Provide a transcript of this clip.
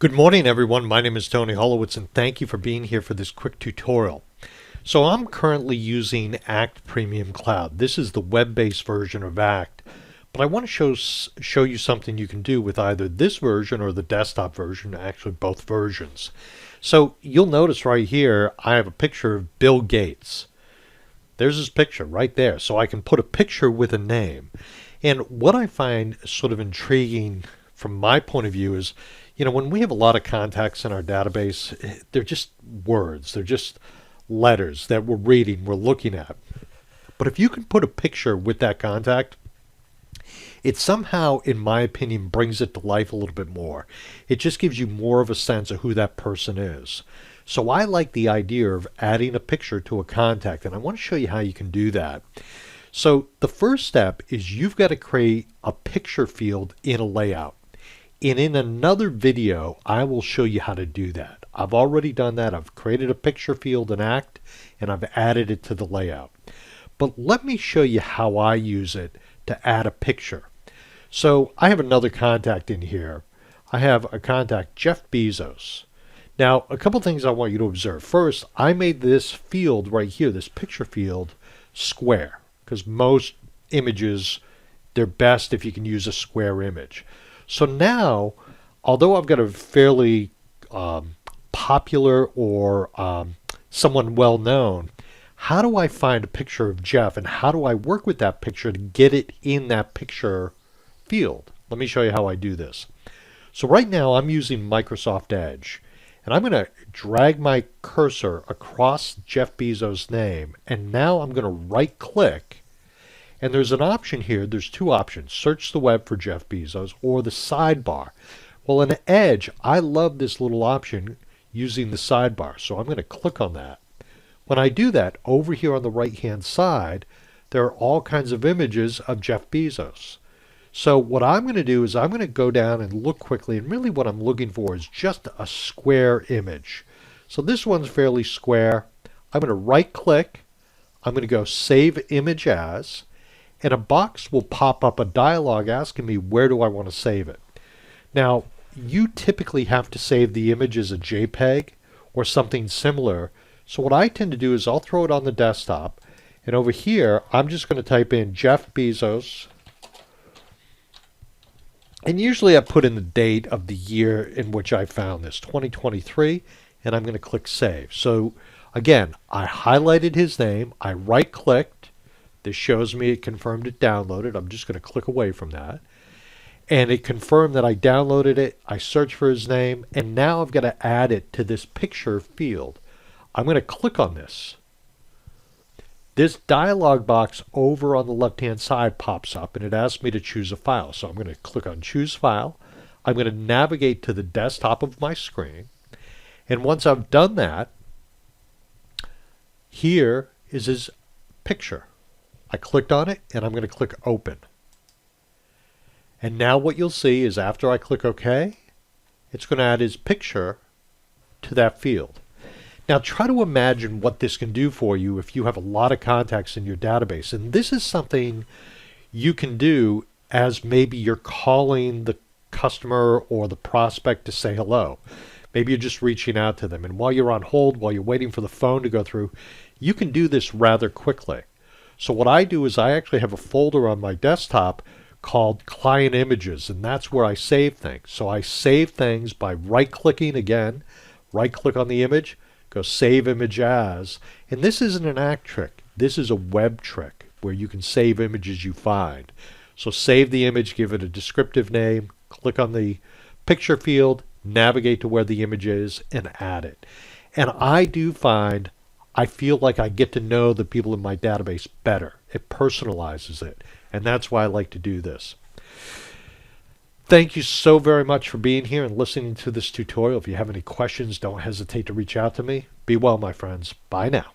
Good morning, everyone. My name is Tony Holowitz, and thank you for being here for this quick tutorial. So I'm currently using Act Premium Cloud. This is the web-based version of Act, but I want to show you something you can do with either this version or the desktop version, actually both versions. So you'll notice right here, I have a picture of Bill Gates. There's his picture right there. So I can put a picture with a name. And what I find sort of intriguing from my point of view is, when we have a lot of contacts in our database, they're just words. They're just letters that we're reading, we're looking at. But if you can put a picture with that contact, it somehow, in my opinion, brings it to life a little bit more. It just gives you more of a sense of who that person is. So I like the idea of adding a picture to a contact, and I want to show you how you can do that. So the first step is you've got to create a picture field in a layout. And in another video, I will show you how to do that. I've already done that. I've created a picture field in Act, and I've added it to the layout. But let me show you how I use it to add a picture. So I have another contact in here. I have a contact, Jeff Bezos. Now, a couple things I want you to observe. First, I made this field right here, this picture field, square, because most images, they're best if you can use a square image. So now, although I've got a fairly popular or someone well known, how do I find a picture of Jeff, and how do I work with that picture to get it in that picture field? Let me show you how I do this. So right now I'm using Microsoft Edge, and I'm going to drag my cursor across Jeff Bezos' name, and now I'm going to right click. And there's an option here, there's two options, search the web for Jeff Bezos or the sidebar. Well, in Edge, I love this little option using the sidebar, so I'm going to click on that. When I do that, over here on the right-hand side, there are all kinds of images of Jeff Bezos. So what I'm going to do is I'm going to go down and look quickly, and really what I'm looking for is just a square image. So this one's fairly square. I'm going to right-click, I'm going to go Save Image As, and a box will pop up, a dialog asking me where do I want to save it. Now, you typically have to save the image as a JPEG or something similar. So what I tend to do is I'll throw it on the desktop, and over here I'm just going to type in Jeff Bezos, and usually I put in the date of the year in which I found this, 2023, and I'm going to click Save. So again, I highlighted his name, I right clicked. This shows me it confirmed it downloaded. I'm just going to click away from that. And it confirmed that I downloaded it. I searched for his name. And now I've got to add it to this picture field. I'm going to click on this. This dialog box over on the left-hand side pops up, and it asks me to choose a file. So I'm going to click on Choose File. I'm going to navigate to the desktop of my screen. And once I've done that, here is his picture. I clicked on it, and I'm going to click Open. And now what you'll see is after I click OK, it's going to add his picture to that field. Now try to imagine what this can do for you if you have a lot of contacts in your database. And this is something you can do as maybe you're calling the customer or the prospect to say hello. Maybe you're just reaching out to them. And while you're on hold, while you're waiting for the phone to go through, you can do this rather quickly. So what I do is I actually have a folder on my desktop called Client Images, and that's where I save things. So I save things by right-clicking again, right-click on the image, go Save Image As, and this isn't an Act trick. This is a web trick where you can save images you find. So save the image, give it a descriptive name, click on the picture field, navigate to where the image is, and add it. And I do find I feel like I get to know the people in my database better. It personalizes it. And that's why I like to do this. Thank you so very much for being here and listening to this tutorial. If you have any questions, don't hesitate to reach out to me. Be well, my friends. Bye now.